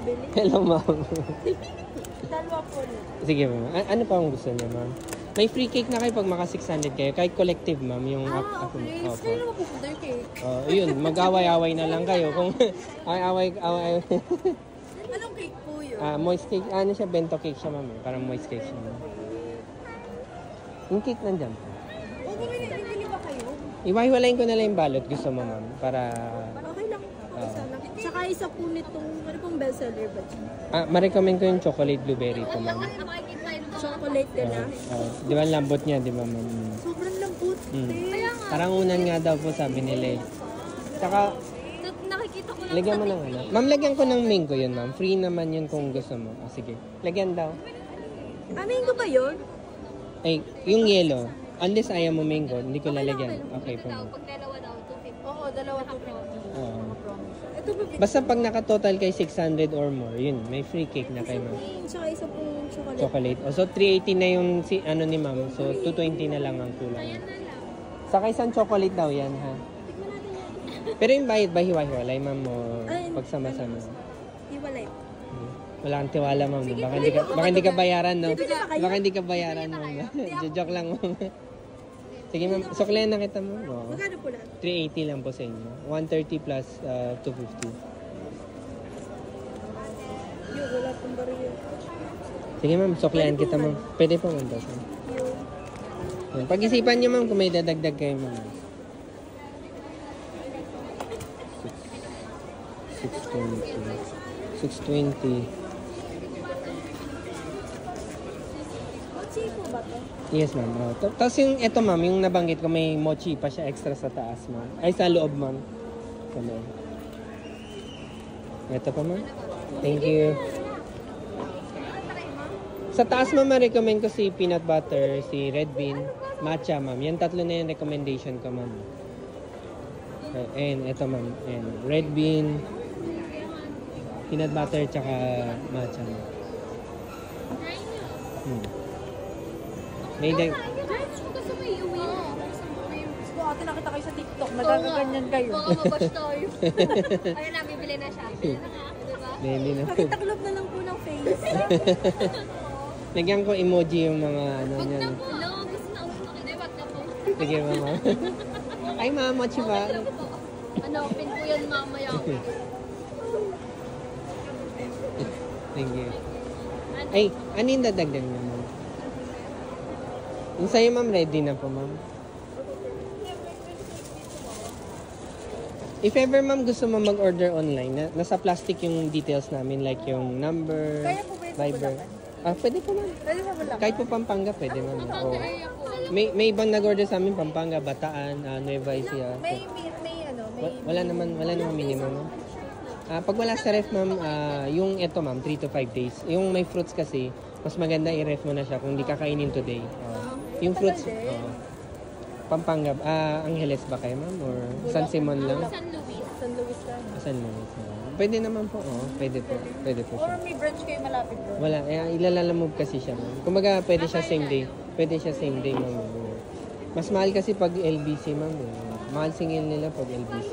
mabili. Hello, ma'am. Dalawa po lang. Sige, ma'am. Ano pa ang gusto niya, ma'am? May free cake na kayo pag maka 600 kayo. Kahit collective, ma'am. Yung Okay. Sa'yo naman po punta yung cake. Yun, mag-away-away na lang kayo. Kung away. Anong cake po yun? Moist cake. Ano siya? Bento cake siya, ma'am. Parang moist cake siya, ma'am. Yung cake nandyan po. O, bumili ba kayo? Iwahiwalayin ko na lang yung balot. Gusto mo, ma'am. Para... Okay lang. Isa lang. Tsaka isa po nitong, ano pong bestseller ba? Ma-recommend ko yung chocolate blueberry po, ma'am. Chocolate din na. Di ba lambot niya, di ba, ma'am? Sobrang lambot. Parang unan nga daw po sabi nila eh. Tsaka, Nakikita ko lang. lagyan mo ng ano. Ma'am, lagyan ko ng mango yun, ma'am. Free naman yun kung gusto mo. Sige. Lagyan daw. Mango ba yun? Ay, yung yellow. Unless ayaw mo mango, hindi ko lalagyan. Okay po, ma'am. Pag dalawa daw, 250. Oo, dalawa 250. Oo. Ito ba? Basta pag nakatotal kay 600 or more, yun, may free cake na kayo, ma'am. Tsaka isa pong chocolate. Chocolate. So, 380 na yung ano ni ma'am. So, 220 na lang ang kulang. Saka isang chocolate daw yan, ha? Pero yung bayad ba hiwa-hiwalay, ma'am, mo pagsama-sama? Hiwalay. Wala kang tiwala, ma'am. Baka hindi ka bayaran, no? Baka hindi ka bayaran, ma'am. Joke lang, ma'am. Sige, ma'am. Suklayan na kita, ma'am. Magkano po lang? 380 lang po sa inyo. 130 plus 250. Yun, wala pong bariyo. Sige, ma'am. Suklayan kita, ma'am. Pwede po, ma'am. Yan. Pag-isipan niyo, ma'am, kung may dadagdag kayo, ma'am. 620. Mochi po ba to? Yes, ma'am. Tapos yung, eto, ma'am, yung nabanggit ko, may mochi pa siya extra sa taas, ma'am. Ay, sa loob, ma'am. Sa loob. Ito pa, ma'am. Thank you. Sa taas, ma'am, ma-recommend ko si peanut butter, si red bean, matcha, ma'am. Yan tatlo na yung recommendation ko, ma'am. And ito, ma'am. And red bean, peanut butter, tsaka matcha, ma'am. May dag... Gusto mo i-uwi na. Gusto ate nakita kayo sa TikTok. Nagagaganyan kayo. Baka mabash tayo. Ayun na, bibili na siya. Diba? Hindi na. Pakitaklob na lang po ng face. Lagyan ko emoji yung mga ano Wag niyan. na po. Hello, gusto na ako makita. Wag na po. Sige, mama. Ay, mama, mochi ba? Ano, pin po yan mamaya. Thank you. Ay, ano yung dadagdag mo, ma'am? Yung sa'yo, ma'am, ready na po, ma'am. If ever, ma'am, gusto mo mag-order online, nasa plastic yung details namin, like yung number, Kaya po ba ito Viber. Pwede po, ma'am. Pwede pa wala. Kahit po Pampanga, pwede, ma'am. Oo. May ibang nag-order sa amin, Pampanga, Bataan, Nueva Ecija. May Wala naman minimum, ma'am. Pag wala sa ref, ma'am, yung ito, ma'am, 3 to 5 days. Yung may fruits kasi, mas maganda i-ref mo na siya kung di kakainin today. Yung fruits, Pampanga, Angeles ba kayo, ma'am? Or San Simon lang? San Luis. San Luis lang. San Luis. Pwede naman po, pwede po. Pwede po siya. Or may branch kayo malapit doon. Wala, ilalalamove kasi siya, ma'am. Kumbaga, pwede siya same day. Pwede siya same day, ma'am. Mas mahal kasi pag LBC, ma'am. Mahal singil nila pag LBC.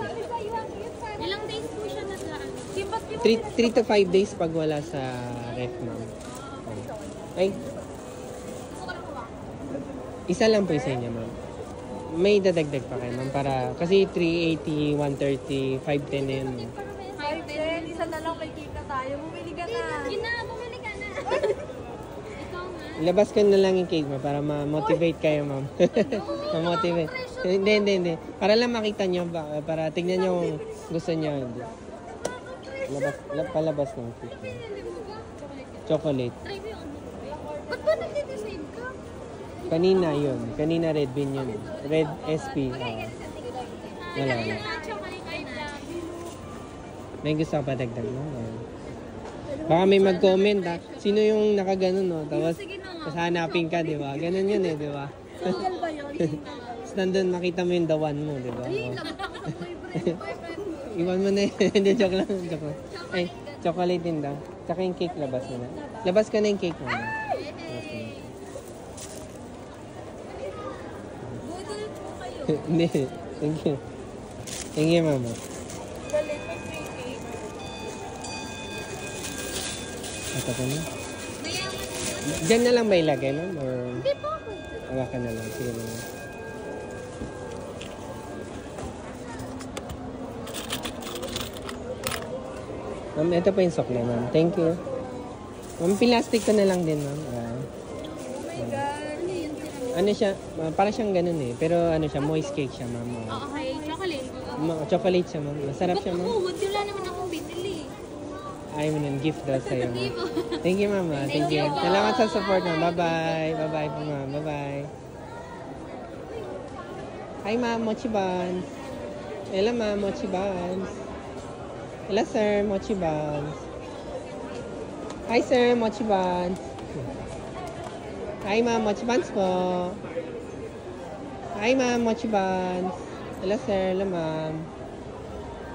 Ilang days po siya naglaan? 3 to 5 days pag wala sa ref, ma'am. Ay. Isa lang po sa inyo, ma'am. May dadagdag pa kayo, ma'am. Para, kasi 380, 130, 510 na yun, ma'am. 510, isa na lang may cake na tayo. Bumili ka na. Yun na, bumili ka na. Ikaw nga. Ilabas ko na lang yung cake, ma'am, para ma-motivate kayo, ma'am. Ma-motivate. Hindi. Para lang makita nyo, para tignan nyo kung gusto nyo. Palabas ng cake. Chocolate. Try mo yung ano. Ba't ba nagde-design ka? Kanina yun. Kanina red bean yun. Red SP. Wala. Chocolate ay na. May gusto ka pa dagdag mo? Baka may mag-comment, ha? Sino yung nakaganon, no? Tapos, hanapin ka, di ba? Ganon yun, di ba? Single ba yun? Tapos nandun, makita mo yung the one mo, di ba? Ay, labas ako sa boyfriend. Iwan mo na yun. Hindi, joke lang. Ay, chocolate din daw. Tsaka yung cake, labas mo na. Labas ka na yung cake mo. Budol po kayo. Hindi. Thank you. Thank you, mama. Galing, may free cake. Ito pa na. Mayaman. Diyan na lang ba ilagay, ma'am? Or Hindi po ako. hawakan na lang? Sige ma'am. Ma'am, ito po yung sukle, ma'am. Thank you. Ma'am, plastic ko na lang din, ma'am. Oh my God. Ano siya, para siyang ganun eh. Pero ano siya, moist cake siya, ma'am. Okay, chocolate. Chocolate siya, ma'am. Masarap siya, ma'am. Wala naman akong binili. Ayaw mo nun, gift daw sa'yo, Hindi ma'am. po. Thank you, ma'am. Thank you. Salamat sa support, ma'am. Bye-bye. Bye-bye po, ma'am. Bye-bye. Hi, ma'am. Mochi buns. Hello, ma'am. Mochi buns. Hello, sir. Mochi buns. Hi, sir. Mochi buns. Hi, ma'am. Mochi buns po. Hi, ma'am. Mochi buns. Hello, sir. Hello, ma'am.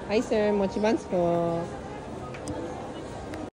Hi, sir. Mochi buns po.